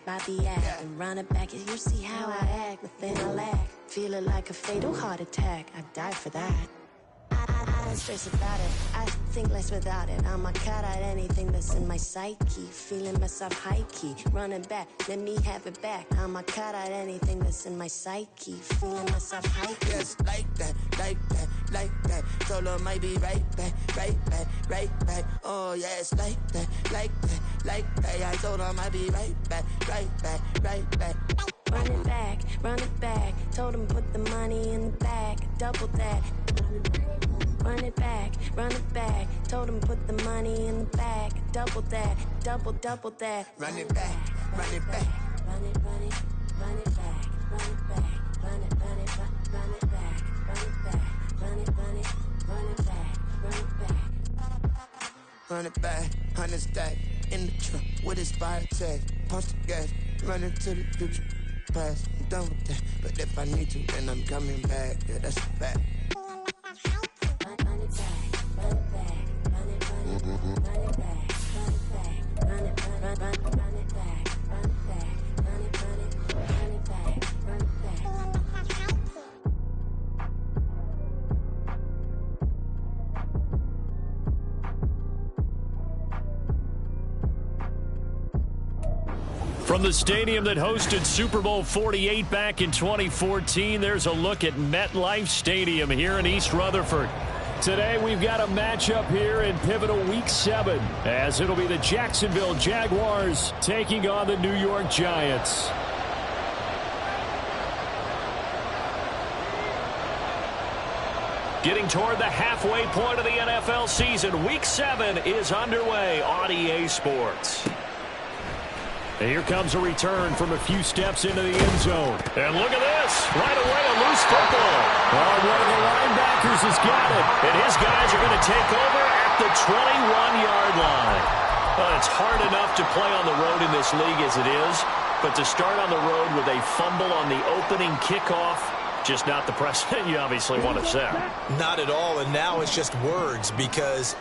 Bobby act and run it back. You see how I act, nothing I lack. Feeling like a fatal heart attack. I'd die for that. I don't stress about it. I think less without it. I'ma cut out anything that's in my psyche. Feeling myself high key. Running back, let me have it back. I'ma cut out anything that's in my psyche. Feeling myself high key. Yes, like that, like that, like that. Solo might be right back, right back, right back. Oh yes, like that, like that, like that. I told her I might be right back, right back, right back. Run it back, run it back. Told him put the money in the bag, double that. Run it back, run it back. Told him put the money in the bag, double that, double that. Run it back, run it back. Run it, run it, run it back, run it back, run it, run it, run it back, run it back, run it, run it, run it back, run it back. Run it back, 100 stack in the trunk with his fire tag. Punch the gas, run into the future. Past, I'm done with that. But if I need to, then I'm coming back. Yeah, that's a fact. Run it back, run it back, run it, run it, run it back, run it back, run it, run it, run it back, run it back, run it, run it, run it back, run it back. From the stadium that hosted Super Bowl 48 back in 2014, there's a look at MetLife Stadium here in East Rutherford. Today we've got a matchup here in pivotal Week 7, as it'll be the Jacksonville Jaguars taking on the New York Giants. Getting toward the halfway point of the NFL season, Week 7 is underway on EA Sports. And here comes a return from a few steps into the end zone. And look at this. Right away, a loose football. Oh, one of the linebackers has got it. And his guys are going to take over at the 21-yard line. Well, it's hard enough to play on the road in this league as it is. But to start on the road with a fumble on the opening kickoff, just not the precedent you obviously want to set. Not at all, and now it's just words because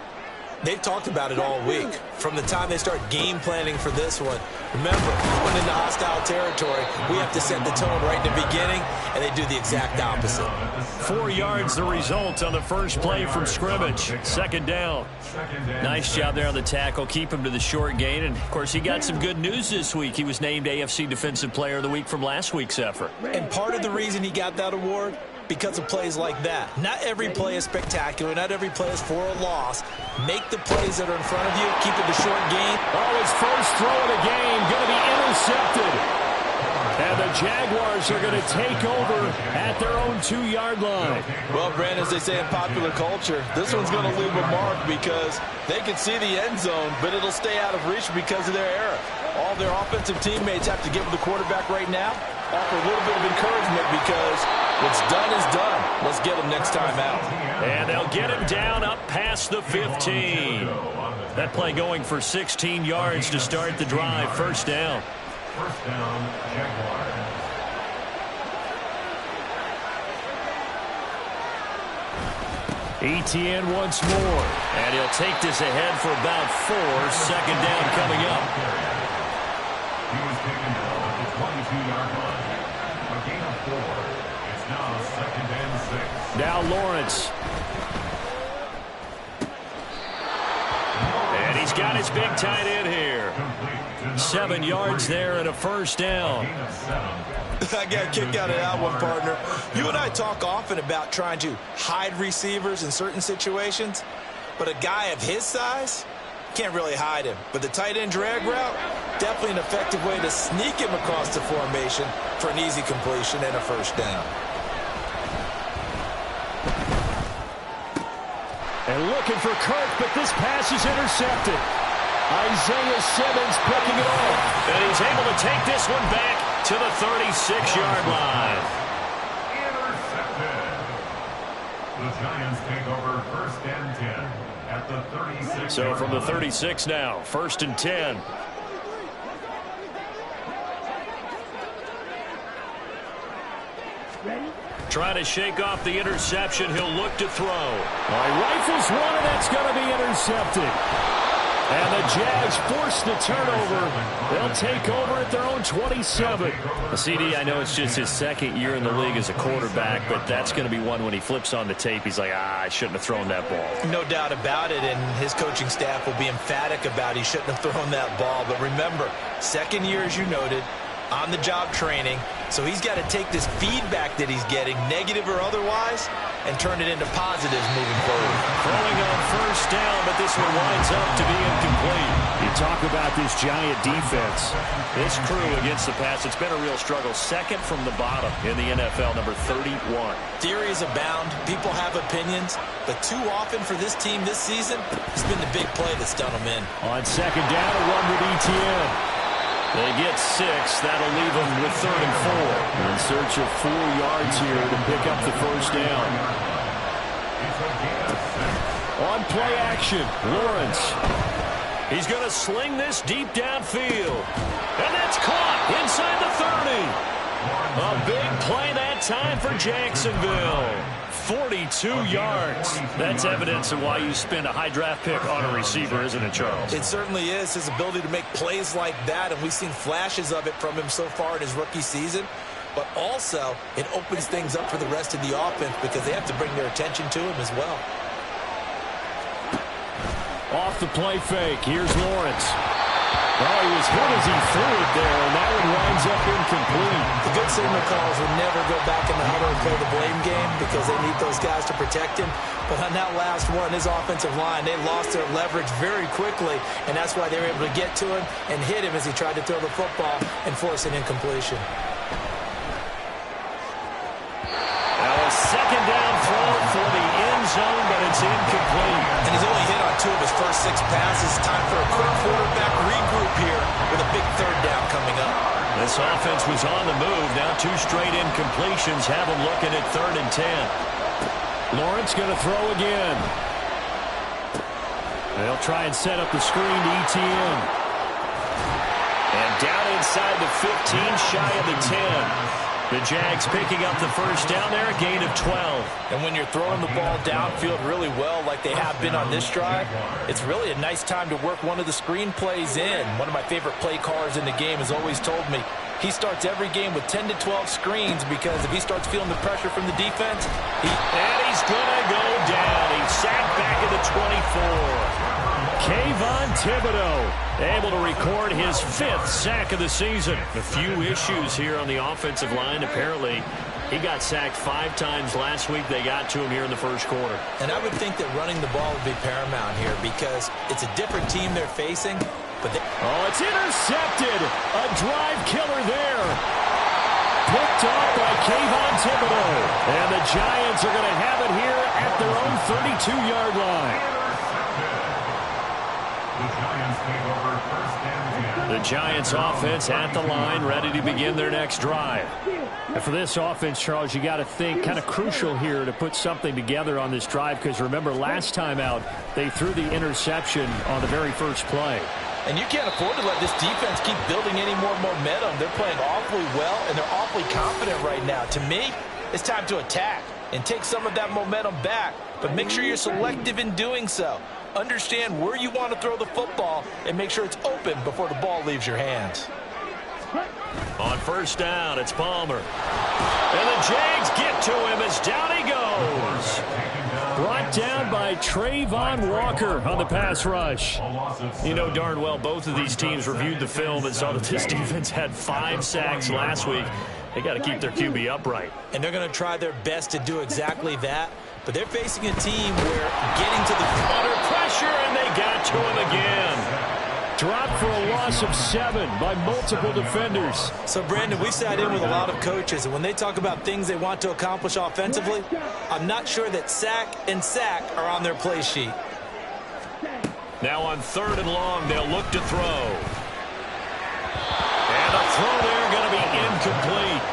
they've talked about it all week. From the time they start game planning for this one, remember, going into hostile territory, we have to set the tone right in the beginning, and they do the exact opposite. 4 yards the result on the first play from scrimmage. Second down. Nice job there on the tackle. Keep him to the short gain. And, of course, he got some good news this week. He was named AFC Defensive Player of the Week from last week's effort. And part of the reason he got that award, because of plays like that. Not every play is spectacular. Not every play is for a loss. Make the plays that are in front of you. Keep it the short game. Oh, his first throw of the game going to be intercepted. And the Jaguars are going to take over at their own 2-yard line. Well, Brandon, as they say in popular culture, this one's going to leave a mark because they can see the end zone, but it'll stay out of reach because of their error. All their offensive teammates have to give the quarterback right now, offer a little bit of encouragement because what's done is done. Let's get him next time out. And they'll get him down up past the 15. That play going for 16 yards to start the drive. First down. First down, Jaguars. ETN once more. And he'll take this ahead for about 4. Second down coming up. He was taken down at the 22-yard line. A gain of 4. It's now second and 6. Now Lawrence. And he's got his big tight end here. 7 yards there and a first down. I got a kick out of that one, partner. You and I talk often about trying to hide receivers in certain situations, but a guy of his size can't really hide him. But the tight end drag route, definitely an effective way to sneak him across the formation for an easy completion and a first down. And looking for Kirk, but this pass is intercepted. Isaiah Simmons picking it off. And he's able to take this one back to the 36-yard line. Intercepted. The Giants take over first and 10 at the 36. So from the 36 now, first and 10. Trying to shake off the interception. He'll look to throw. He rifles one, and that's going to be intercepted. And the Jags force the turnover. They'll take over at their own 27. CD, I know it's just his second year in the league as a quarterback, but that's going to be one when he flips on the tape. He's like, I shouldn't have thrown that ball. No doubt about it, and his coaching staff will be emphatic about he shouldn't have thrown that ball. But remember, second year, as you noted, on-the-job training. So he's got to take this feedback that he's getting, negative or otherwise, and turn it into positives moving forward. Throwing on first down, but this one winds up to be incomplete. You talk about this giant defense. This crew against the pass, it's been a real struggle. Second from the bottom in the NFL, number 31. Theories abound. People have opinions. But too often for this team this season, it's been the big play that's done them in. On second down, a run with ETN. They get 6. That'll leave them with 3rd and 4. In search of 4 yards here to pick up the first down. On play action, Lawrence. He's going to sling this deep downfield. And that's caught inside the 30. A big play that time for Jacksonville. 42 yards. That's evidence of why you spend a high draft pick on a receiver, isn't it, Charles? It certainly is. His ability to make plays like that, and we've seen flashes of it from him so far in his rookie season. But also, it opens things up for the rest of the offense because they have to bring their attention to him as well. Off the play fake. Here's Lawrence. Oh, he was hit as he threw it there, and that one winds up incomplete. The good signal calls will never go back in the huddle and play the blame game because they need those guys to protect him. But on that last one, his offensive line, they lost their leverage very quickly, and that's why they were able to get to him and hit him as he tried to throw the football and force an incompletion. Now a second down throw for the end zone, but it's incomplete. And he's only hit on 2 of his first 6 passes. Time for a quick quarterback regroup here with a big 3rd down coming up. This offense was on the move. Now 2 straight incompletions have them looking at 3rd and 10. Lawrence going to throw again. They'll try and set up the screen to ETN. And down inside the 15, shy of the 10. The Jags picking up the first down there, a gain of 12. And when you're throwing the ball downfield really well like they have been on this drive, it's really a nice time to work one of the screen plays in. One of my favorite play callers in the game has always told me he starts every game with 10 to 12 screens because if he starts feeling the pressure from the defense, he's going to go down. He's sacked back at the 24. Kayvon Thibodeau able to record his 5th sack of the season. A few issues here on the offensive line. Apparently, he got sacked 5 times last week. They got to him here in the first quarter. And I would think that running the ball would be paramount here because it's a different team they're facing. But it's intercepted. A drive killer there. Picked off by Kayvon Thibodeau. And the Giants are going to have it here at their own 32-yard line. The Giants offense at the line, ready to begin their next drive. And for this offense, Charles, you got to think kind of crucial here to put something together on this drive because remember last time out, they threw the interception on the very first play. And you can't afford to let this defense keep building any more momentum. They're playing awfully well, and they're awfully confident right now. To me, it's time to attack and take some of that momentum back, but make sure you're selective in doing so. Understand where you want to throw the football and make sure it's open before the ball leaves your hands. On first down, it's Palmer. And the Jags get to him as down he goes. Brought down by Trayvon Walker on the pass rush. You know darn well both of these teams reviewed the film and saw that this defense had 5 sacks last week. They got to keep their QB upright. And they're going to try their best to do exactly that. But they're facing a team where getting to the under pressure, and they got to him again. Dropped for a loss of 7 by multiple defenders. So, Brandon, we sat in with a lot of coaches, and when they talk about things they want to accomplish offensively, I'm not sure that sack and sack are on their play sheet. Now on 3rd and long, they'll look to throw. And a throw there going to be incomplete.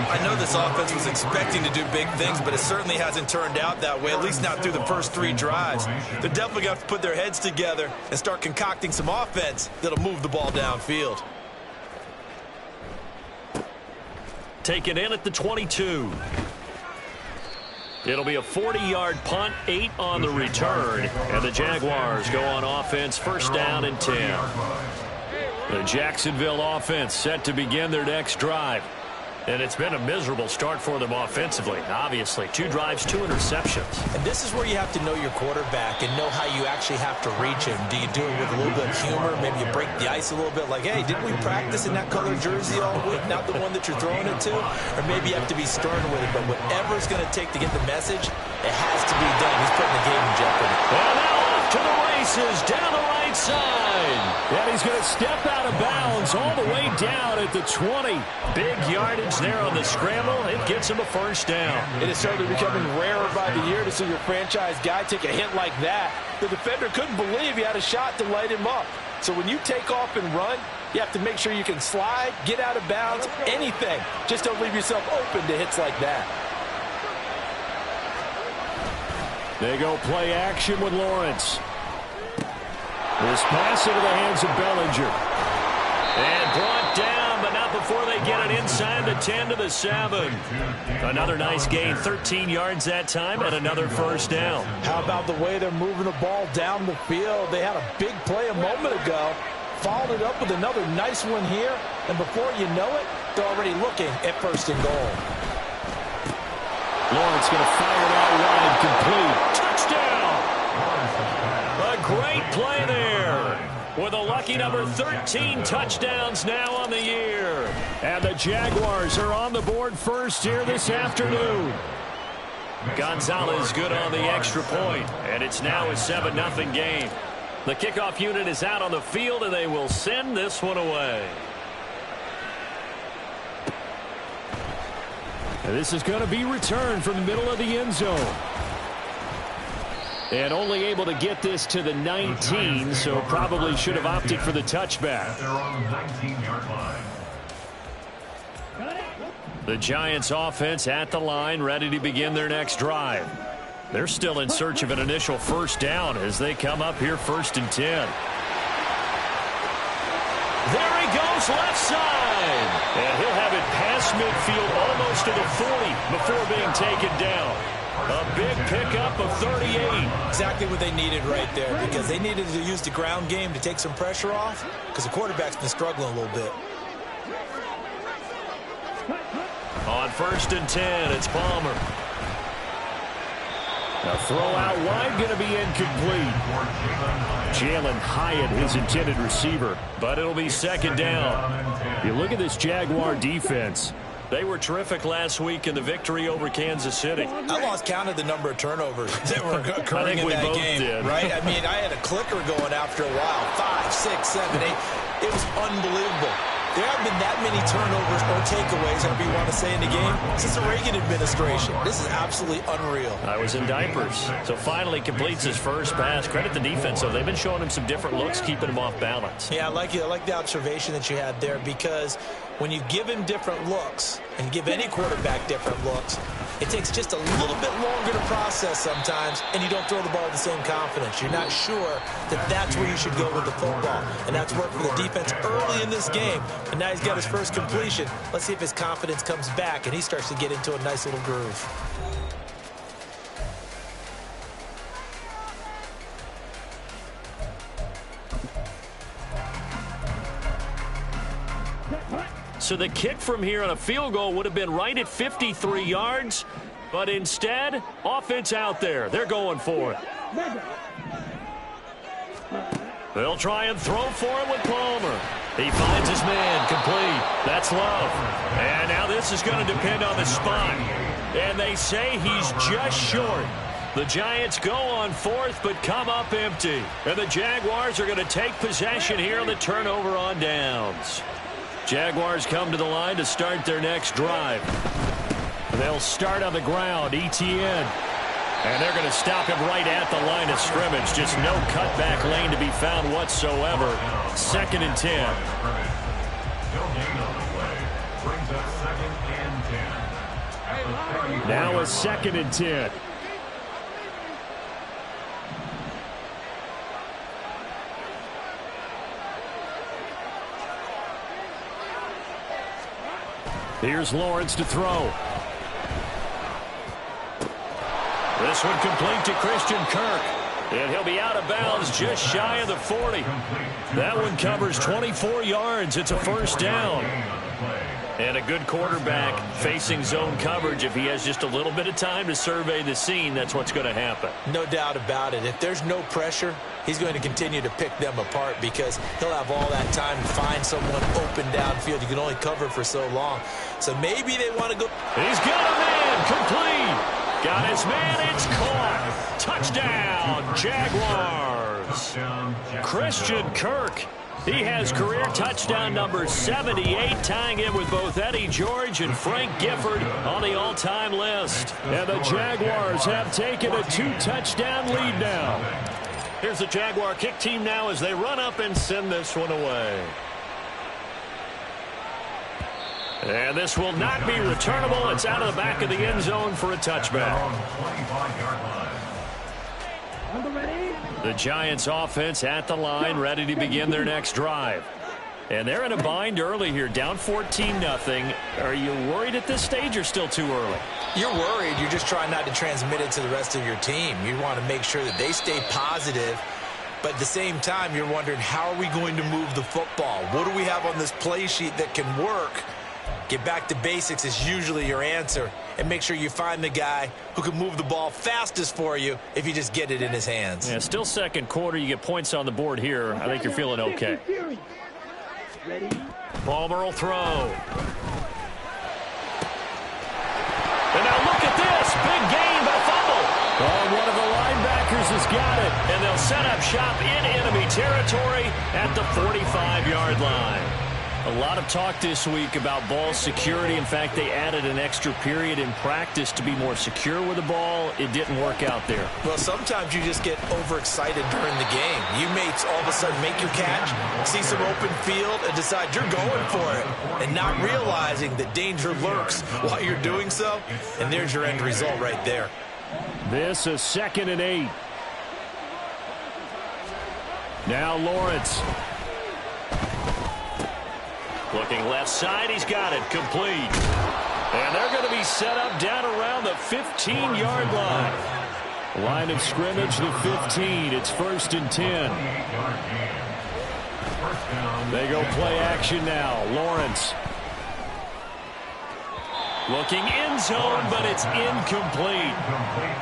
I know this offense was expecting to do big things, but it certainly hasn't turned out that way, at least not through the first 3 drives. They're definitely going to have to put their heads together and start concocting some offense that'll move the ball downfield. Taken in at the 22. It'll be a 40-yard punt, 8 on the return, and the Jaguars go on offense, first down and 10. The Jacksonville offense set to begin their next drive. And it's been a miserable start for them offensively, obviously. 2 drives, 2 interceptions. And this is where you have to know your quarterback and know how you actually have to reach him. Do you do it with a little bit of humor? Maybe you break the ice a little bit like, hey, didn't we practice in that colored jersey all week? Not the one that you're throwing it to? Or maybe you have to be stern with it. But whatever it's going to take to get the message, it has to be done. He's putting the game in jeopardy. And now off to the races, down the right side. And he's going to step out of bounds all the way down at the 20. Big yardage there on the scramble. It gets him a first down. It is certainly becoming rarer by the year to see your franchise guy take a hit like that. The defender couldn't believe he had a shot to light him up. So when you take off and run, you have to make sure you can slide, get out of bounds, anything. Just don't leave yourself open to hits like that. They go play action with Lawrence. This pass into the hands of Bellinger. And brought down, but not before they get it inside the 10 to the 7. Another nice gain, 13 yards that time, and another first down. How about the way they're moving the ball down the field? They had a big play a moment ago, followed it up with another nice one here, and before you know it, they're already looking at first and goal. Lawrence going to fire it out wide, complete. Touchdown! A great play there, with a lucky number 13 touchdowns now on the year. And the Jaguars are on the board first here this afternoon. Gonzalez good on the extra point, and it's now a 7-0 game. The kickoff unit is out on the field, and they will send this one away. And this is going to be returned from the middle of the end zone. And only able to get this to the 19, so probably should have opted for the touchback. They're on the 19-yard line. The Giants offense at the line, ready to begin their next drive. They're still in search of an initial first down as they come up here first and 10. There he goes, left side. And he'll have it past midfield almost to the 40 before being taken down. A big pickup of 38. Exactly what they needed right there, because they needed to use the ground game to take some pressure off, because the quarterback's been struggling a little bit. On first and 10, it's Palmer. A throw out wide, going to be incomplete. Jalen Hyatt, his intended receiver, but it'll be second down. You look at this Jaguar defense. They were terrific last week in the victory over Kansas City. I lost count of the number of turnovers that were occurring in that game, right? I mean, I had a clicker going after a while. 5, 6, 7, 8. It was unbelievable. There haven't been that many turnovers or takeaways, however you want to say, in the game since the Reagan administration. This is absolutely unreal. I was in diapers. So finally completes his first pass. Credit the defense, though. They've been showing him some different looks, keeping him off balance. Yeah, I like the observation that you had there, because when you give him different looks and give any quarterback different looks, it takes just a little bit longer to process sometimes, and you don't throw the ball with the same confidence. You're not sure that that's where you should go with the football, and that's worked for the defense early in this game, and now he's got his first completion. Let's see if his confidence comes back, and he starts to get into a nice little groove. So the kick from here on a field goal would have been right at 53 yards, but instead, offense out there. They're going for it. They'll try and throw for it with Palmer. He finds his man, complete. That's Love. And now this is going to depend on the spot. And they say he's just short. The Giants go on fourth, but come up empty. And the Jaguars are going to take possession here on the turnover on downs. Jaguars come to the line to start their next drive. They'll start on the ground, Etienne. And they're going to stop him right at the line of scrimmage. Just no cutback lane to be found whatsoever. Second and 10. Now a second and 10. Here's Lawrence to throw. This one complete to Christian Kirk. And he'll be out of bounds just shy of the 40. That one covers 24 yards. It's a first down. And a good quarterback facing zone coverage. If he has just a little bit of time to survey the scene, that's what's going to happen. No doubt about it. If there's no pressure, he's going to continue to pick them apart because he'll have all that time to find someone open downfield. You can only cover for so long. So maybe they want to go. He's got a man. Complete. Got his man. It's caught. Touchdown, Jaguars. Christian Kirk. He has career touchdown number 78, tying him with both Eddie George and Frank Gifford on the all-time list. And the Jaguars have taken a 2-touchdown lead now. Here's the Jaguar kick team now as they run up and send this one away. And this will not be returnable. It's out of the back of the end zone for a touchback. The Giants offense at the line, ready to begin their next drive. And they're in a bind early here, down 14-0. Are you worried at this stage or still too early? You're worried. You're just trying not to transmit it to the rest of your team. You want to make sure that they stay positive. But at the same time, you're wondering, how are we going to move the football? What do we have on this play sheet that can work? Get back to basics is usually your answer. And make sure you find the guy who can move the ball fastest for you if you just get it in his hands. Yeah, still second quarter. You get points on the board here. I think you're feeling okay. Palmer will throw. And now look at this. Big gain by fumble. Oh, one of the linebackers has got it. And they'll set up shop in enemy territory at the 45-yard line. A lot of talk this week about ball security. In fact, they added an extra period in practice to be more secure with the ball. It didn't work out there. Well, sometimes you just get overexcited during the game. You may all of a sudden make your catch, see some open field, and decide you're going for it, and not realizing that danger lurks while you're doing so. And there's your end result right there. This is 2nd and 8. Now Lawrence. Looking left side, he's got it, complete. And they're going to be set up down around the 15-yard line. Line of scrimmage, the 15. It's 1st and 10. They go play action now. Lawrence. Looking end zone, but it's incomplete.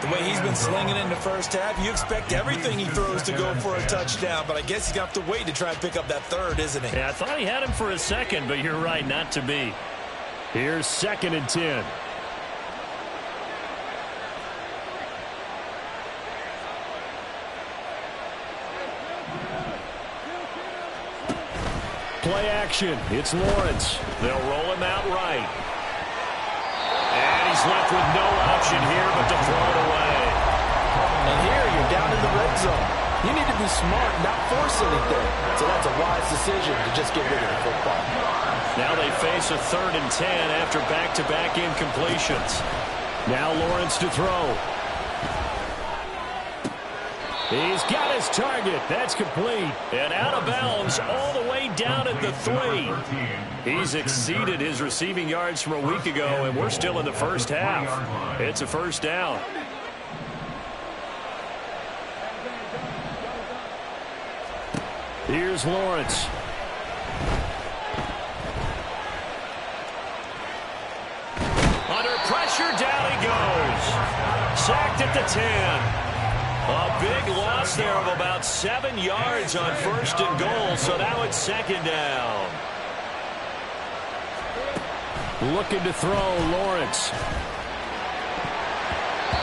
The way he's been slinging in the first half, you expect everything he throws to go for a touchdown, but I guess he's going to have to wait to try and pick up that third, isn't he? Yeah, I thought he had him for a second, but you're right, not to be. Here's 2nd and 10. Play action. It's Lawrence. They'll roll him out right. And he's left with no option here but to throw it away. And here you're down in the red zone. You need to be smart, not force anything. So that's a wise decision to just get rid of the football. Now they face a 3rd and 10 after back-to-back incompletions. Now Lawrence to throw. He's got his target. That's complete. And out of bounds all the way down at the 3. He's exceeded his receiving yards from a week ago, and we're still in the first half. It's a first down. Here's Lawrence. Under pressure, down he goes. Sacked at the 10. A big loss there of about 7 yards on 1st and goal, so now it's 2nd down. Looking to throw, Lawrence.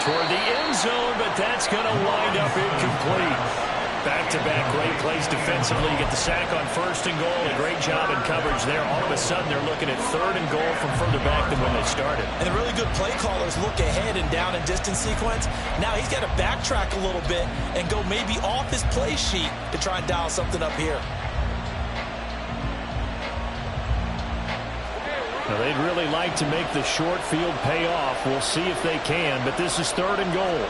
Toward the end zone, but that's going to wind up incomplete. Back-to-back great plays defensively. You get the sack on 1st and goal. A great job in coverage there. All of a sudden, they're looking at 3rd and goal from further back than when they started. And the really good play callers look ahead and down and distance sequence. Now he's got to backtrack a little bit and go maybe off his play sheet to try and dial something up here. Now, they'd really like to make the short field pay off. We'll see if they can, but this is 3rd and goal.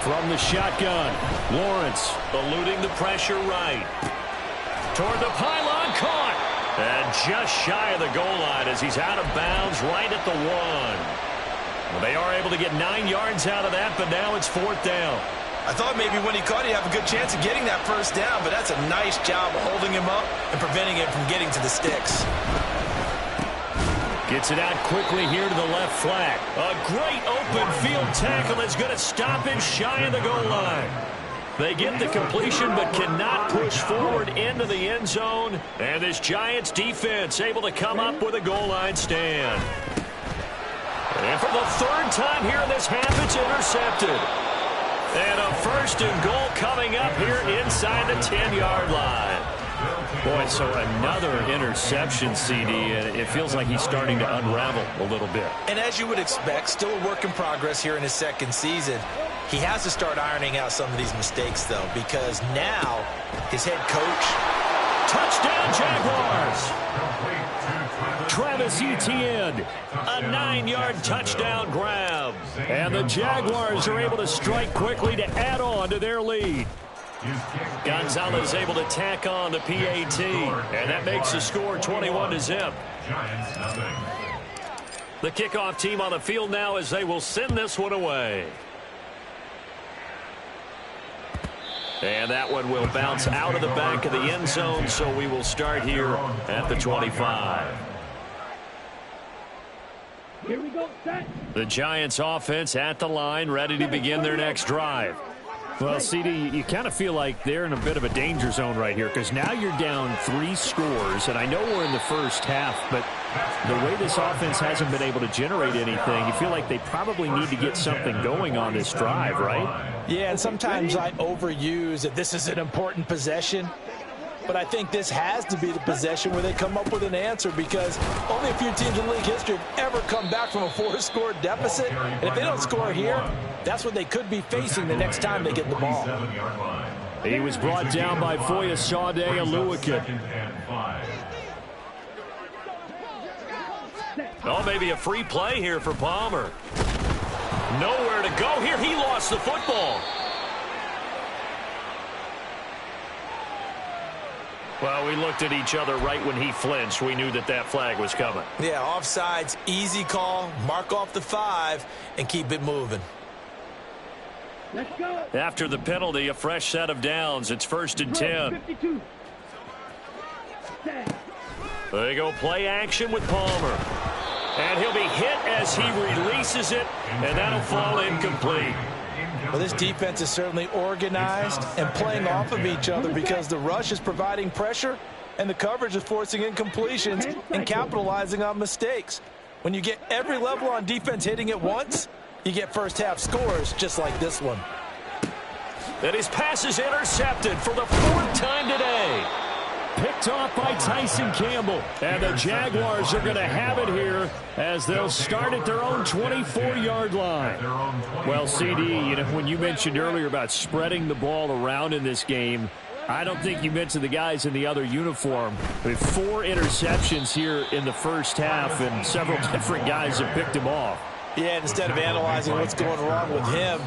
From the shotgun, Lawrence eluding the pressure right. Toward the pylon, caught. And just shy of the goal line as he's out of bounds right at the 1. Well, they are able to get 9 yards out of that, but now it's 4th down. I thought maybe when he caught it, he'd have a good chance of getting that first down, but that's a nice job of holding him up and preventing him from getting to the sticks. Gets it out quickly here to the left flat. A great open field tackle that's going to stop him shy of the goal line. They get the completion but cannot push forward into the end zone. And this Giants defense able to come up with a goal line stand. And for the 3rd time here in this half, it's intercepted. And a 1st and goal coming up here inside the 10-yard line. Boy, so another interception, CD, and it feels like he's starting to unravel a little bit. And as you would expect, still a work in progress here in his 2nd season. He has to start ironing out some of these mistakes, though, because now his head coach... Touchdown, Jaguars! Travis Etienne, a 9-yard touchdown grab. And the Jaguars are able to strike quickly to add on to their lead. Gonzalez able to tack on the PAT, and that makes the score 21-0. The kickoff team on the field now as they will send this one away. And that one will bounce out of the back of the end zone, so we will start here at the 25. Here we go, set. The Giants offense at the line, ready to begin their next drive. Well, CD, you kind of feel like they're in a bit of a danger zone right here because now you're down 3 scores, and I know we're in the first half, but the way this offense hasn't been able to generate anything, you feel like they probably need to get something going on this drive, right? Yeah, and sometimes I overuse that this is an important possession, but I think this has to be the possession where they come up with an answer because only a few teams in league history have ever come back from a 4-score deficit, and if they don't score here, that's what they could be facing the next time they get the ball. He was brought down by Foya Sade Aluaka. Oh, maybe a free play here for Palmer. Nowhere to go here. He lost the football. Well, we looked at each other right when he flinched. We knew that that flag was coming. Yeah, offsides, easy call, mark off the 5, and keep it moving. Let's go. After the penalty, a fresh set of downs. It's 1st and 10. 52. They go play action with Palmer. And he'll be hit as he releases it, and that'll fall incomplete. Well, this defense is certainly organized and playing off of each other because the rush is providing pressure and the coverage is forcing incompletions and capitalizing on mistakes. When you get every level on defense hitting at once, you get first half scores just like this one. And his pass is intercepted for the 4th time today. Picked off by Tyson Campbell. And the Jaguars are going to have it here as they'll start at their own 24-yard line. Well, CD, you know, when you mentioned earlier about spreading the ball around in this game, I don't think you mentioned the guys in the other uniform. With 4 interceptions here in the first half, and several different guys have picked him off. Yeah, instead of analyzing what's going wrong with him,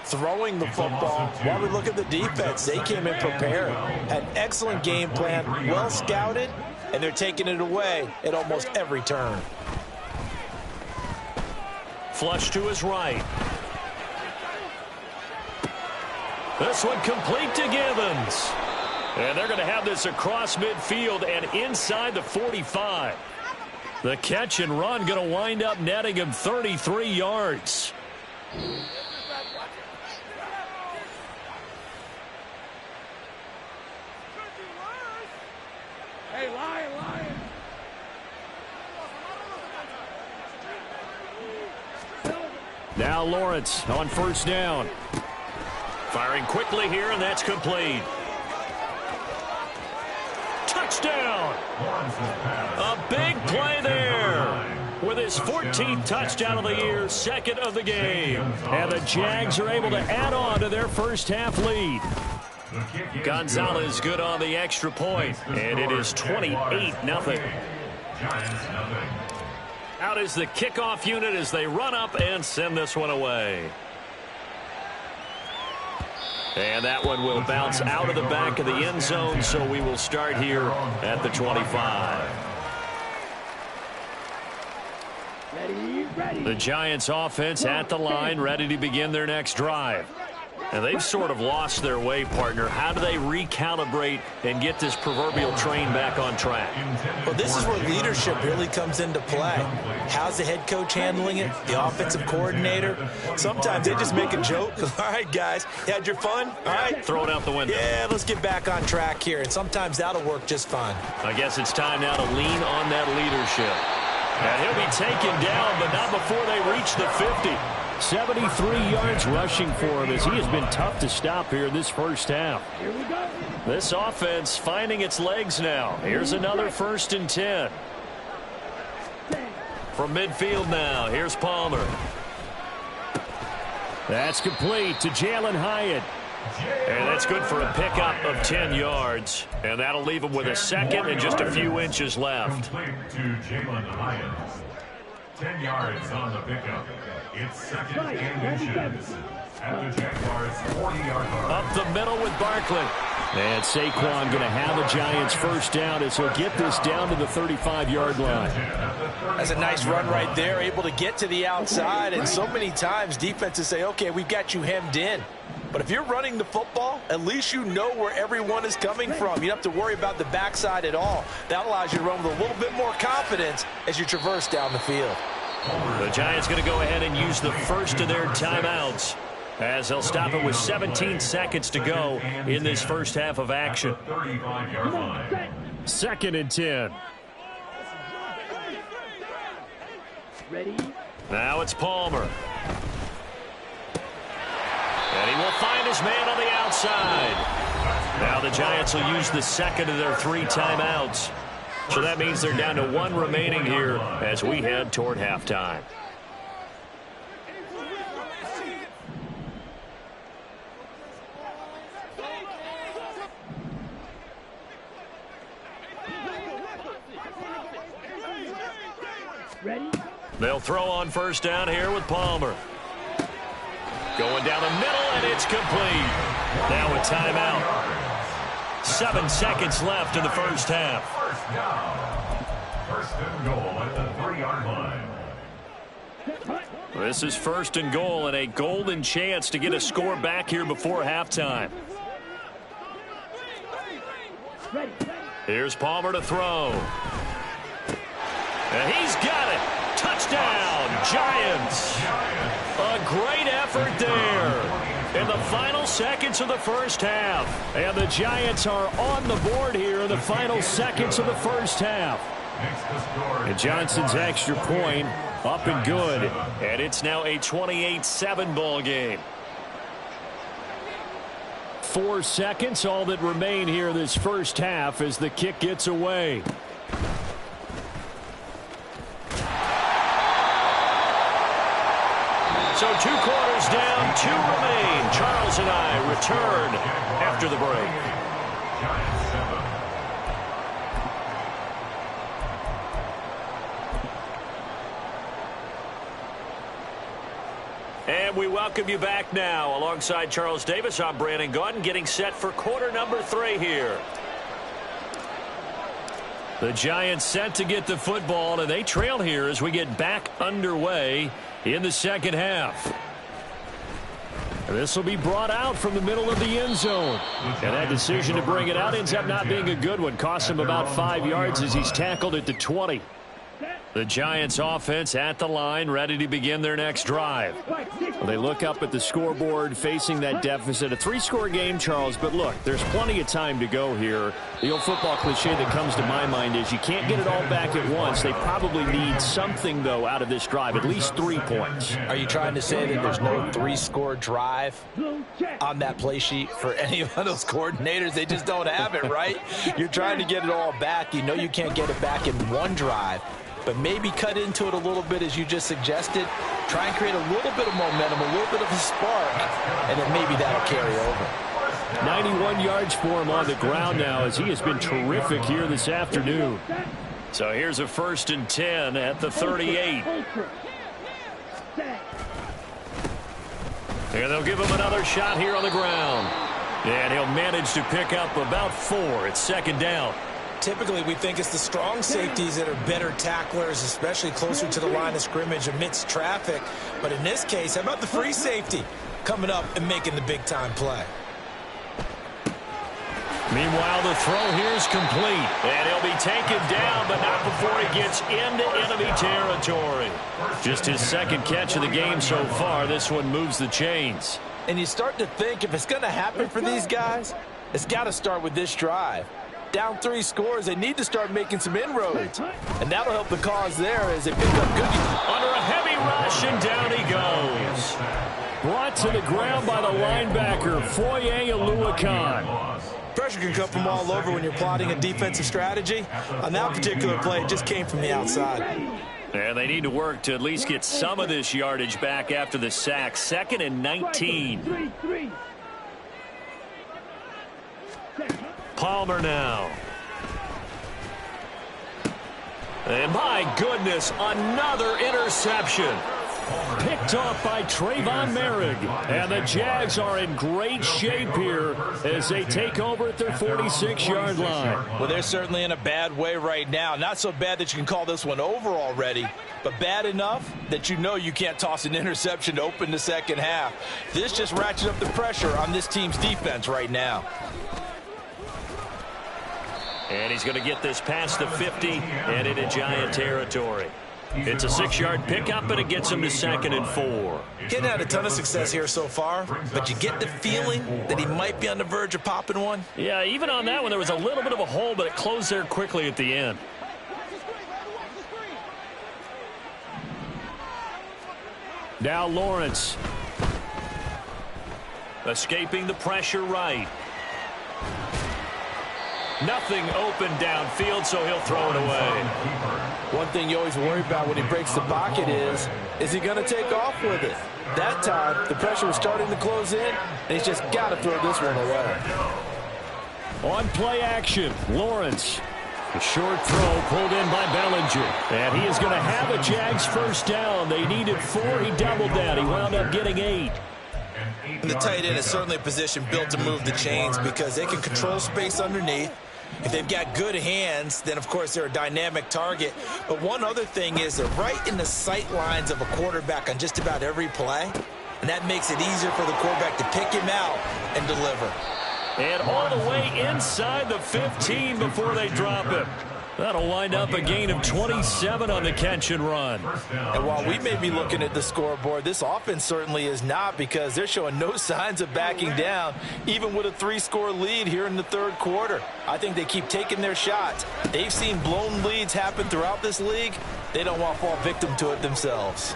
throwing the football, while we look at the defense, they came in prepared, had an excellent game plan, well scouted, and they're taking it away at almost every turn. Flush to his right. This one complete to Givens. And they're going to have this across midfield and inside the 45. The catch and run going to wind up netting him 33 yards. Hey, Lion. Now Lawrence on 1st down. Firing quickly here, and that's complete. Touchdown! A big play there. With his 14th touchdown of the year, 2nd of the game. And the Jags are able to add on to their first half lead. Gonzalez good on the extra point, and it is 28-0. Out is the kickoff unit as they run up and send this one away. And that one will bounce out of the back of the end zone, so we will start here at the 25. The Giants offense at the line, ready to begin their next drive. And they've sort of lost their way, partner. How do they recalibrate and get this proverbial train back on track? Well, this is where leadership really comes into play. How's the head coach handling it? The offensive coordinator? Sometimes they just make a joke. All right, guys, you had your fun? All right. Throw it out the window. Yeah, let's get back on track here. And sometimes that'll work just fine. I guess it's time now to lean on that leadership. And he'll be taken down, but not before they reach the 50. 73 yards rushing for him as he has been tough to stop here in this first half. This offense finding its legs now. Here's another 1st and 10. From midfield now, here's Palmer. That's complete to Jalen Hyatt. And that's good for a pickup of 10 yards. And that'll leave him with a second and just a few inches left. Complete to Jalen Hyatt. 10 yards on the pickup. It's 2nd and inches. At the Jaguars' 40-yard line. Up the middle with Barkley. And Saquon going to have a Giants first down as he'll get this down to the 35-yard line. That's a nice run right there, able to get to the outside. And so many times defenses say, okay, we've got you hemmed in. But if you're running the football, at least you know where everyone is coming from. You don't have to worry about the backside at all. That allows you to run with a little bit more confidence as you traverse down the field. The Giants going to go ahead and use the first of their timeouts as they'll stop it with 17 seconds to go in this first half of action. 2nd and 10. Ready? Now it's Palmer. And he will find his man on the outside. Now the Giants will use the second of their 3 timeouts. So that means they're down to 1 remaining here as we head toward halftime. Ready? They'll throw on first down here with Palmer. Going down the middle, and it's complete. Now a timeout. 7 seconds left in the first half. First down. 1st and goal at the 3-yard line. This is 1st and goal and a golden chance to get a score back here before halftime. Here's Palmer to throw. And he's got it. Touchdown, Giants. A great effort there in the final seconds of the first half. And the Giants are on the board here in the final seconds of the first half. And Johnson's extra point up and good. And it's now a 28-7 ball game. 4 seconds, all that remain here in this first half as the kick gets away. So 2 quarters down, 2 remain. Charles and I return after the break. And we welcome you back now. Alongside Charles Davis, I'm Brandon Gaudin, getting set for quarter number 3 here. The Giants set to get the football, and they trail here as we get back underway in the second half. This will be brought out from the middle of the end zone. And that decision to bring it out ends up not being a good one. Costs him about 5 yards as he's tackled at the 20. The Giants offense at the line, ready to begin their next drive. Well, they look up at the scoreboard facing that deficit. A 3-score game, Charles, but look, there's plenty of time to go here. The old football cliche that comes to my mind is you can't get it all back at once. They probably need something, though, out of this drive, at least 3 points. Are you trying to say that there's no 3-score drive on that play sheet for any of those coordinators? They just don't have it, right? You're trying to get it all back. You know you can't get it back in one drive. But maybe cut into it a little bit as you just suggested. Try and create a little bit of momentum, a little bit of a spark, and then maybe that'll carry over. 91 yards for him on the ground now as he has been terrific here this afternoon. So here's a 1st and 10 at the 38. And they'll give him another shot here on the ground. And he'll manage to pick up about 4. It's 2nd down. Typically, we think it's the strong safeties that are better tacklers, especially closer to the line of scrimmage amidst traffic. But in this case, how about the free safety coming up and making the big-time play? Meanwhile, the throw here is complete. And he'll be taken down, but not before he gets into enemy territory. Just his second catch of the game so far. This one moves the chains. And you start to think if it's going to happen for these guys, it's got to start with this drive. Down 3 scores, they need to start making some inroads. And that'll help the cause there as they pick up good. Under a heavy rush, and down he goes. Brought to the ground by the linebacker, Foye Oluwakan. Pressure can come from all over when you're plotting a defensive strategy. On that particular play, it just came from the outside. And they need to work to at least get some of this yardage back after the sack. 2nd and 19. Palmer now. And my goodness, another interception. Picked off by Trayvon Merrick. And the Jags are in great shape here as they take over at their 46-yard line. Well, they're certainly in a bad way right now. Not so bad that you can call this one over already, but bad enough that you know you can't toss an interception to open the second half. This just ratchets up the pressure on this team's defense right now. And he's going to get this past the 50 and into Giant territory. It's a 6-yard pickup, and it gets him to 2nd and 4. Getting had a ton of success here so far, but you get the feeling that he might be on the verge of popping one. Yeah, even on that one, there was a little bit of a hole, but it closed there quickly at the end. Now Lawrence. Escaping the pressure right. Nothing open downfield, so he'll throw it away. One thing you always worry about when he breaks the pocket is he going to take off with it? That time, the pressure was starting to close in, and he's just got to throw this one away. On play action, Lawrence. A short throw pulled in by Bellinger. And he is going to have a Jags first down. They needed 4. He doubled that. He wound up getting 8. And the tight end is certainly a position built to move the chains because they can control space underneath. If they've got good hands, then, of course, they're a dynamic target. But one other thing is they're right in the sight lines of a quarterback on just about every play. And that makes it easier for the quarterback to pick him out and deliver. And all the way inside the 15 before they drop him. That'll wind up a gain of 27 on the catch and run. And while we may be looking at the scoreboard, this offense certainly is not, because they're showing no signs of backing down, even with a 3-score lead here in the third quarter. I think they keep taking their shots. They've seen blown leads happen throughout this league. They don't want to fall victim to it themselves.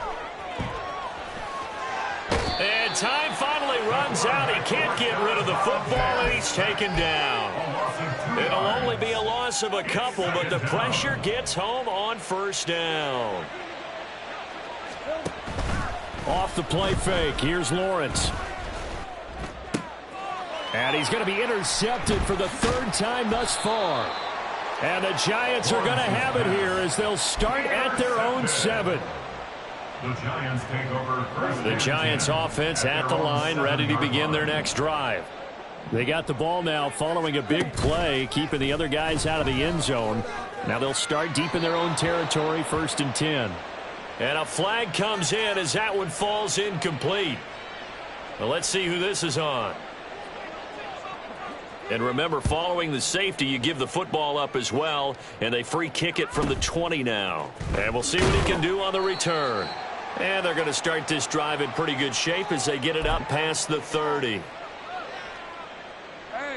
And time finally runs out. He can't get rid of the football, and he's taken down. It'll only be a loss of a couple, but the pressure gets home on first down. Off the play fake, here's Lawrence. And he's going to be intercepted for the 3rd time thus far. And the Giants are going to have it here as they'll start at their own 7. The Giants take over first. The Giants offense at the line, ready to begin their next drive. They got the ball now following a big play, keeping the other guys out of the end zone. Now they'll start deep in their own territory, 1st and 10. And a flag comes in as that one falls incomplete. Well, let's see who this is on. And remember, following the safety, you give the football up as well, and they free kick it from the 20 now. And we'll see what he can do on the return. And they're going to start this drive in pretty good shape as they get it up past the 30.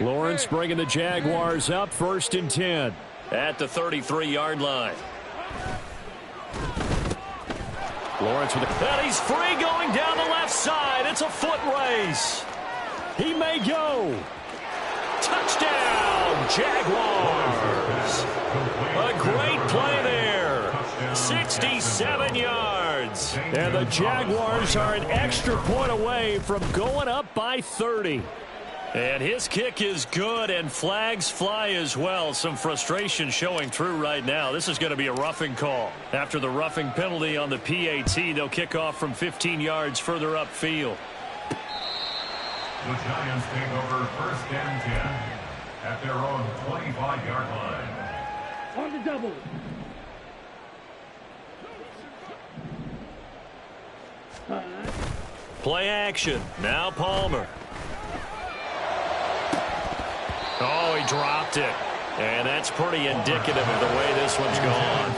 Lawrence bringing the Jaguars up, 1st and 10 at the 33-yard line. Lawrence with a... And he's free going down the left side. It's a foot race. He may go. Touchdown, Jaguars. A great play there. 67 yards. And the Jaguars are an extra point away from going up by 30. And his kick is good, and flags fly as well. Some frustration showing through right now. This is going to be a roughing call. After the roughing penalty on the PAT, they'll kick off from 15 yards further upfield. The Giants take over 1st and 10 at their own 25-yard line. Double. Play action. Now Palmer. Oh, he dropped it. And that's pretty indicative of the way this one's gone.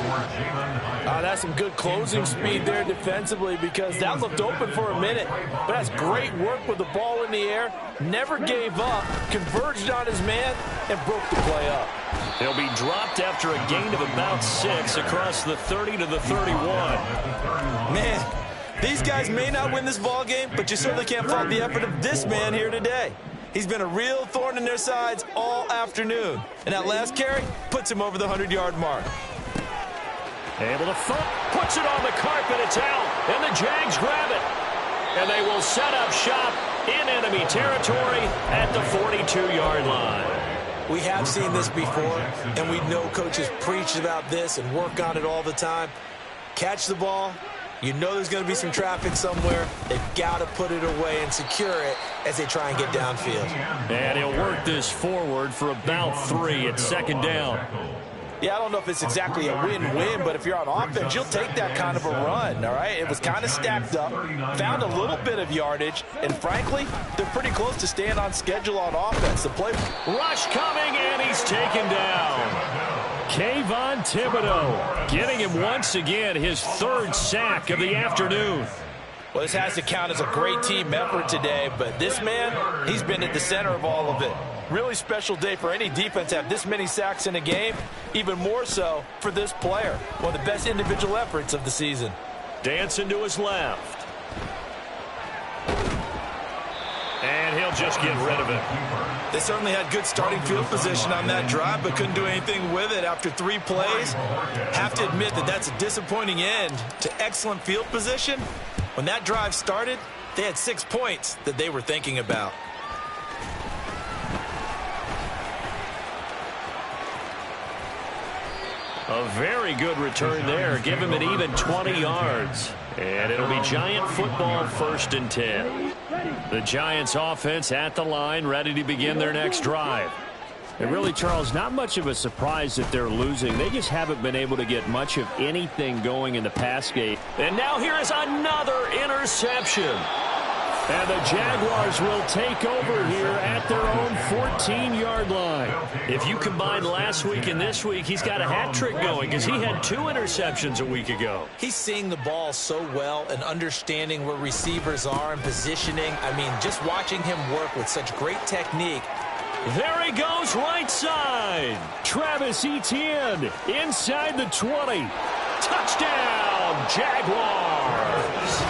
That's some good closing speed there defensively, because that looked open for a minute. But that's great work with the ball in the air. Never gave up, converged on his man, and broke the play up. He'll be dropped after a gain of about 6 across the 30 to the 31. Man, these guys may not win this ball game, but you certainly can't fault the effort of this man here today. He's been a real thorn in their sides all afternoon. And that last carry puts him over the 100-yard mark. Able to puts it on the carpet. It's out. And the Jags grab it. And they will set up shop in enemy territory at the 42-yard line. We have seen this before, and we know coaches preach about this and work on it all the time. Catch the ball. You know there's going to be some traffic somewhere. They've got to put it away and secure it as they try and get downfield. And he'll work this forward for about 3 at second down. Yeah, I don't know if it's exactly a win-win, but if you're on offense, you'll take that kind of a run, all right? It was kind of stacked up, found a little bit of yardage, and frankly, they're pretty close to staying on schedule on offense. The play rush coming, and he's taken down. Kayvon Thibodeau getting him once again his 3rd sack of the afternoon. Well, this has to count as a great team effort today, but this man, he's been at the center of all of it. Really special day for any defense to have this many sacks in a game, even more so for this player. One of the best individual efforts of the season. Dancing to his left. And he'll just get rid of it. They certainly had good starting field position on that drive, but couldn't do anything with it after 3 plays. Have to admit that that's a disappointing end to excellent field position. When that drive started, they had 6 points that they were thinking about. A very good return there. Give him an even 20 yards. And it'll be Giant football, 1st and 10. The Giants offense at the line, ready to begin their next drive. And really, Charles, not much of a surprise that they're losing. They just haven't been able to get much of anything going in the pass game. And now here is another interception. And the Jaguars will take over here at their own 14-yard line. If you combine last week and this week, he's got a hat trick going because he had 2 interceptions a week ago. He's seeing the ball so well and understanding where receivers are and positioning. I mean, just watching him work with such great technique. There he goes right side. Travis Etienne inside the 20. Touchdown, Jaguars.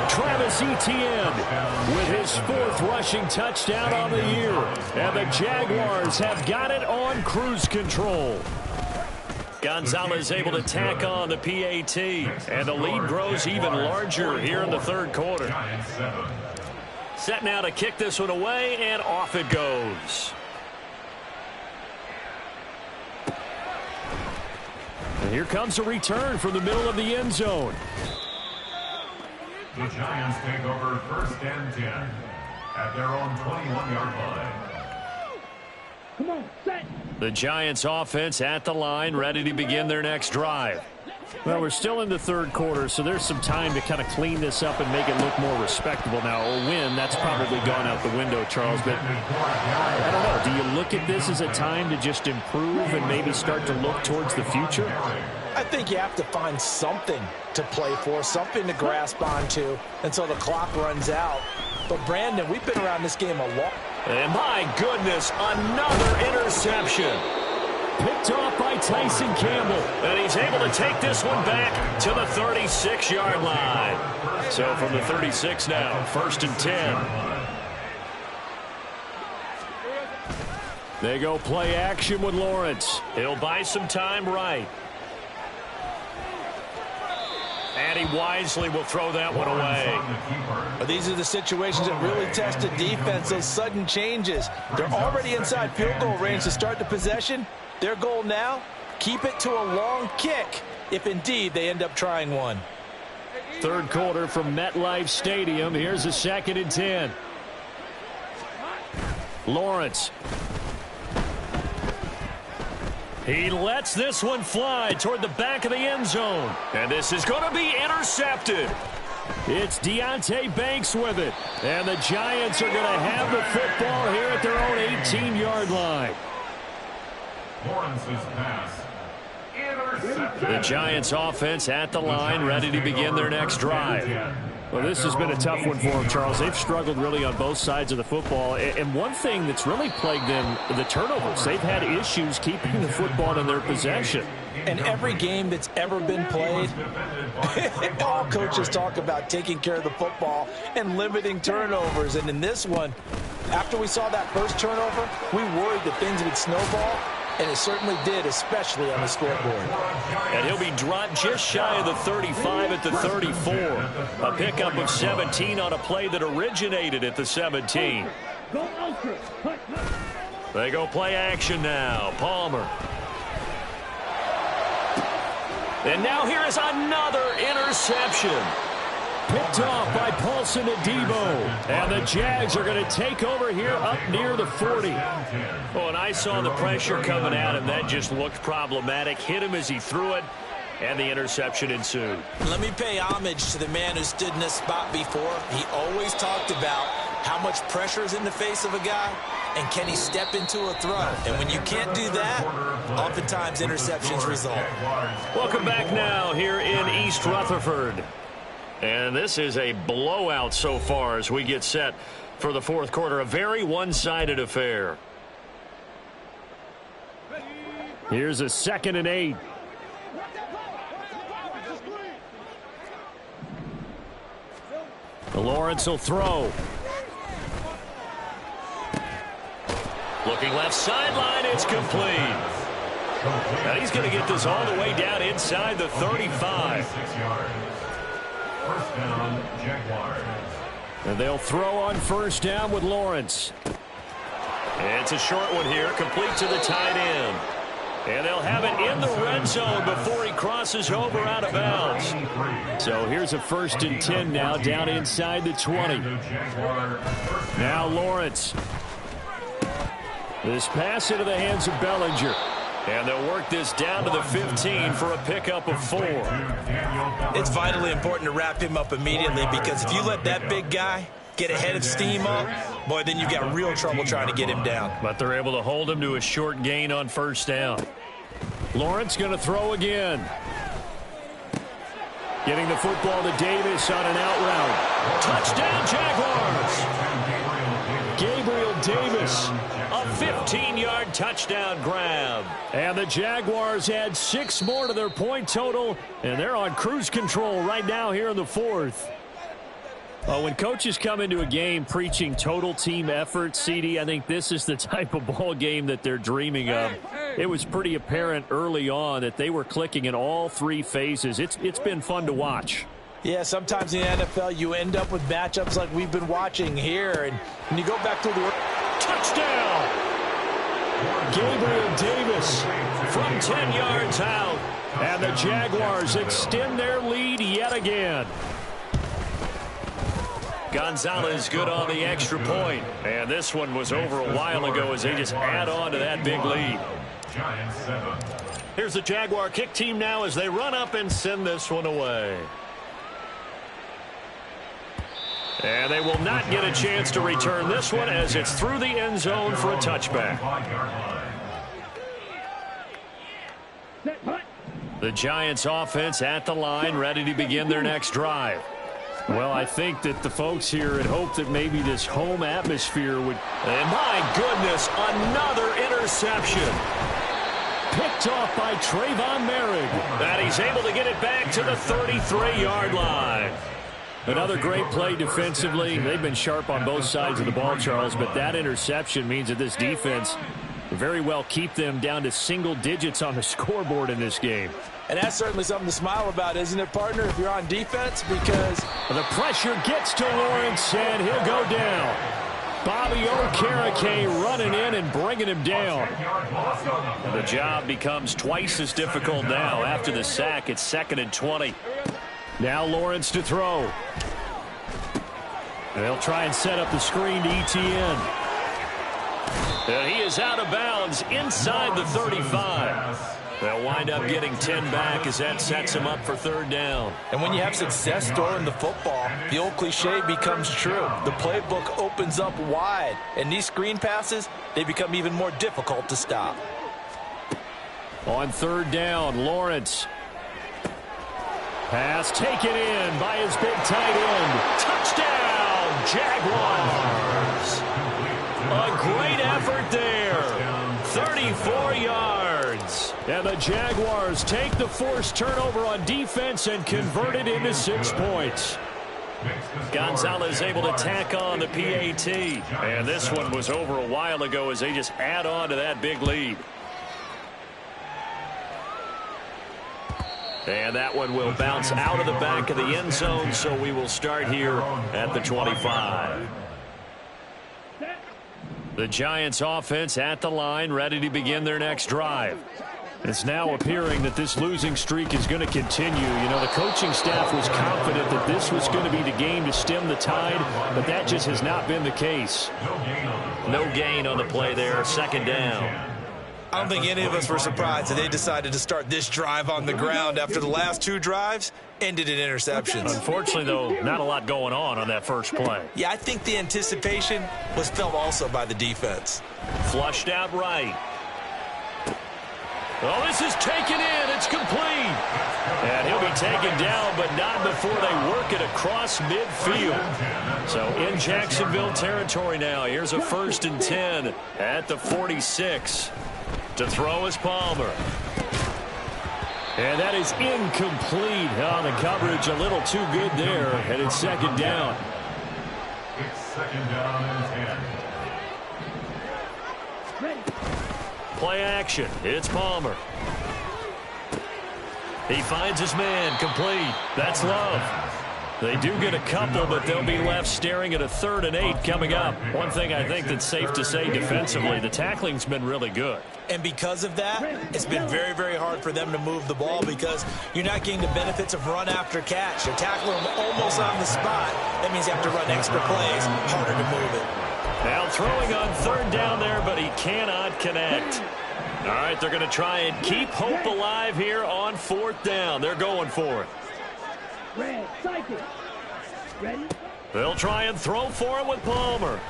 Travis Etienne with his 4th rushing touchdown on the year. And the Jaguars have got it on cruise control. Gonzalez able to tack on the PAT. And the lead grows even larger here in the 3rd quarter. Set now to kick this one away, and off it goes. And here comes a return from the middle of the end zone. The Giants take over 1st and 10 at their own 21-yard line. Come on, set. The Giants offense at the line, ready to begin their next drive. Well, we're still in the 3rd quarter, so there's some time to kind of clean this up and make it look more respectable. Now, a win, that's probably gone out the window, Charles. But I don't know. Do you look at this as a time to just improve and maybe start to look towards the future? I think you have to find something to play for, something to grasp onto until the clock runs out. But, Brandon, we've been around this game a lot. And my goodness, another interception. Picked off by Tyson Campbell. And he's able to take this one back to the 36-yard line. So from the 36 now, 1st and 10. They go play action with Lawrence. He'll buy some time right. And he wisely will throw that one away. But these are the situations that really test a defense, those sudden changes. They're already inside field goal range to start the possession. Their goal now, keep it to a long kick, if indeed they end up trying one. 3rd quarter from MetLife Stadium. Here's a 2nd and 10. Lawrence. He lets this one fly toward the back of the end zone. And this is going to be intercepted. It's Deonte Banks with it. And the Giants are going to have the football here at their own 18-yard line. Lawrence's pass. Intercepted. The Giants offense at the line, ready to begin their next drive. Well, this has been a tough one for them, Charles. They've struggled really on both sides of the football. And one thing that's really plagued them, the turnovers. They've had issues keeping the football in their possession. And every game that's ever been played, all coaches talk about taking care of the football and limiting turnovers. And in this one, after we saw that first turnover, we worried that things would snowball. And it certainly did, especially on the scoreboard. And he'll be dropped just shy of the 35 at the 34. A pickup of 17 on a play that originated at the 17. They go play action now. Palmer. And now here is another interception. Picked off by Paulson Adebo. And the Jags are going to take over here up near the 40. Oh, and I saw the pressure coming at him. That just looked problematic. Hit him as he threw it, and the interception ensued. Let me pay homage to the man who stood in this spot before. He always talked about how much pressure is in the face of a guy, and can he step into a throw. And when you can't do that, oftentimes interceptions result. Welcome back now here in East Rutherford. And this is a blowout so far as we get set for the fourth quarter. A very one-sided affair. Here's a 2nd and 8. Lawrence will throw. Looking left sideline, it's complete. Now he's going to get this all the way down inside the 35. First down, Jaguars. And they'll throw on first down with Lawrence. It's a short one here, complete to the tight end. And they'll have it in the red zone before he crosses over out of bounds. So here's a 1st and 10 now, down inside the 20. Now Lawrence. This pass into the hands of Bellinger. And they'll work this down to the 15 for a pickup of 4. It's vitally important to wrap him up immediately, because if you let that big guy get ahead of steam up, boy, then you've got real trouble trying to get him down. But they're able to hold him to a short gain on first down. Lawrence going to throw again. Getting the football to Davis on an out route. Touchdown, Jaguars! Gabriel Davis, a 15-yard touchdown grab. And the Jaguars add 6 more to their point total, and they're on cruise control right now here in the 4th. When coaches come into a game preaching total team effort, CD, I think this is the type of ball game that they're dreaming of. It was pretty apparent early on that they were clicking in all 3 phases. It's been fun to watch. Yeah, sometimes in the NFL you end up with matchups like we've been watching here, and when you go back to the touchdown, Gabriel Davis from 10 yards out, and the Jaguars extend their lead yet again. Gonzalez good on the extra point, and this one was over a while ago as they just add on to that big lead. Here's the Jaguar kick team now as they run up and send this one away. And they will not get a chance to return this one as it's through the end zone for a touchback. The Giants offense at the line, ready to begin their next drive. Well, I think that the folks here had hoped that maybe this home atmosphere would... And my goodness, another interception. Picked off by Trayvon Merrick. And he's able to get it back to the 33-yard line. Another great play defensively. They've been sharp on both sides of the ball, Charles, but that interception means that this defense very well keep them down to single digits on the scoreboard in this game. And that's certainly something to smile about, isn't it, partner, if you're on defense? Because the pressure gets to Lawrence, and he'll go down. Bobby Okereke running in and bringing him down. And the job becomes twice as difficult now. After the sack, it's 2nd and 20. Now Lawrence to throw. They'll try and set up the screen to ETN. And he is out of bounds inside the 35. They'll wind up getting 10 back as that sets him up for third down. And when you have success throwing the football, the old cliche becomes true. The playbook opens up wide, and these screen passes, they become even more difficult to stop. On third down, Lawrence. Pass taken in by his big tight end. Touchdown, Jaguars. A great effort there. 34 yards. And the Jaguars take the forced turnover on defense and convert it into 6 points. Gonzalez able to tack on the PAT. And this one was over a while ago as they just add on to that big lead. And that one will bounce out of the back of the end zone, so we will start here at the 25. The Giants offense at the line, ready to begin their next drive. It's now appearing that this losing streak is going to continue. You know, the coaching staff was confident that this was going to be the game to stem the tide, but that just has not been the case. No gain on the play there, second down. I don't think any of us were surprised that they decided to start this drive on the ground after the last 2 drives ended in interceptions. Unfortunately, though, not a lot going on that first play. Yeah, I think the anticipation was felt also by the defense. Flushed out right. Oh, this is taken in. It's complete. And he'll be taken down, but not before they work it across midfield. So in Jacksonville territory now. Here's a 1st and 10 at the 46. To throw is Palmer. And that is incomplete. Oh, the coverage a little too good there. And it's second down. It's second down and 10. Play action. It's Palmer. He finds his man. Complete. That's Love. They do get a couple, but they'll be left staring at a 3rd and 8 coming up. One thing I think that's safe to say defensively, the tackling's been really good. And because of that, it's been very, very hard for them to move the ball because you're not getting the benefits of run after catch. They're tackling them almost on the spot. That means you have to run extra plays, harder to move it. Now throwing on 3rd down there, but he cannot connect. All right, they're going to try and keep hope alive here on 4th down. They're going for it. Red, cycle. Ready? They'll try and throw for it with Palmer.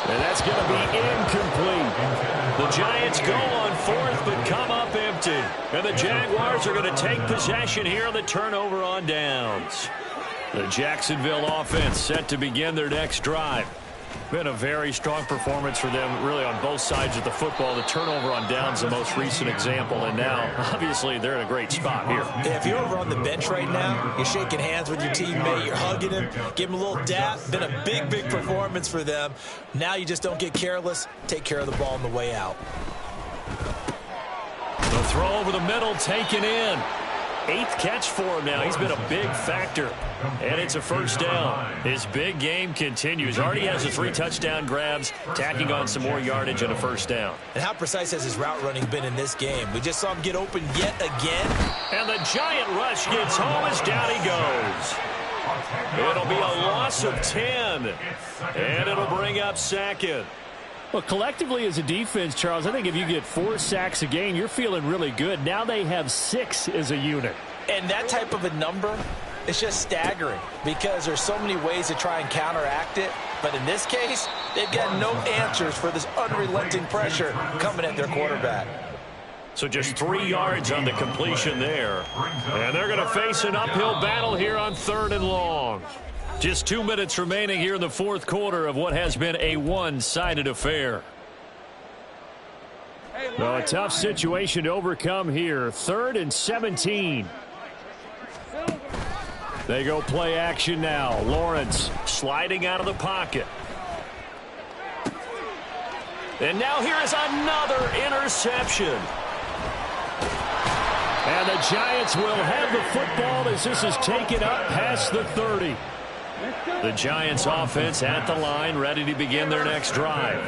And that's going to be incomplete. The Giants go on 4th but come up empty. And the Jaguars are going to take possession here on the turnover on downs. The Jacksonville offense set to begin their next drive. Been a very strong performance for them really on both sides of the football. The turnover on downs the most recent example, and now obviously they're in a great spot here. Yeah, if you're over on the bench right now, you're shaking hands with your teammate, you're hugging him, give him a little dap. Been a big, big performance for them. Now you just don't get careless. Take care of the ball on the way out. The throw over the middle taken in. 8th catch for him now. He's been a big factor. And it's a 1st down. His big game continues. Already has the 3 touchdown grabs, tacking on some more yardage and a 1st down. And how precise has his route running been in this game? We just saw him get open yet again. And the giant rush gets home as down he goes. It'll be a loss of 10. And it'll bring up 2nd. Well, collectively as a defense, Charles, I think if you get 4 sacks a game, you're feeling really good. Now they have 6 as a unit. And that type of a number, it's just staggering because there's so many ways to try and counteract it. But in this case, they've got no answers for this unrelenting pressure coming at their quarterback. So just 3 yards on the completion there. And they're going to face an uphill battle here on 3rd and long. Just 2 minutes remaining here in the 4th quarter of what has been a one-sided affair. Well, a tough situation to overcome here. 3rd and 17. They go play action now. Lawrence sliding out of the pocket. And now here is another interception. And the Giants will have the football as this is taken up past the 30. The Giants offense at the line, ready to begin their next drive.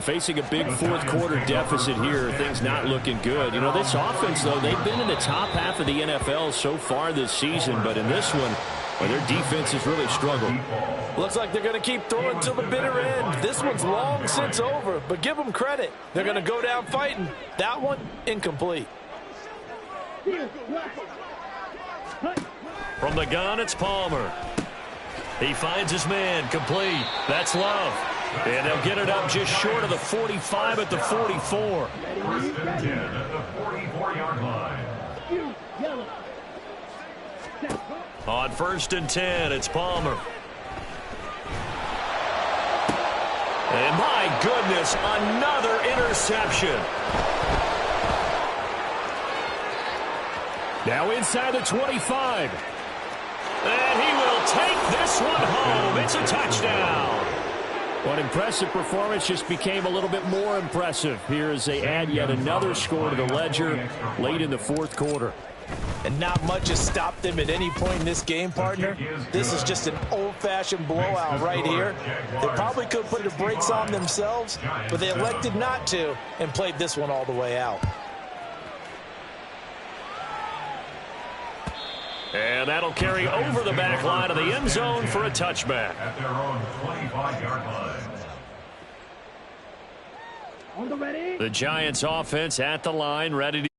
Facing a big 4th quarter deficit here, things not looking good. You know, this offense, though, they've been in the top half of the NFL so far this season, but in this one, Well, their defense has really struggled. Looks like they're going to keep throwing till the bitter end. This one's long since over, but give them credit. They're going to go down fighting. That one, incomplete. From the gun, it's Palmer. He finds his man, complete. That's Love. And they'll get it up just short of the 45 at the 44. First and 10 at the 44-yard line. On 1st and 10, it's Palmer. And my goodness, another interception. Now inside the 25. And he will take this one home. It's a touchdown. What impressive performance just became a little bit more impressive here as they add yet another score to the ledger late in the 4th quarter. And not much has stopped them at any point in this game, partner. This is just an old-fashioned blowout right here. They probably could put the brakes on themselves, but they elected not to and played this one all the way out. And that'll carry over the back line of the end zone for a touchback. At their own 25-yard line. On the ready. The Giants offense at the line, ready to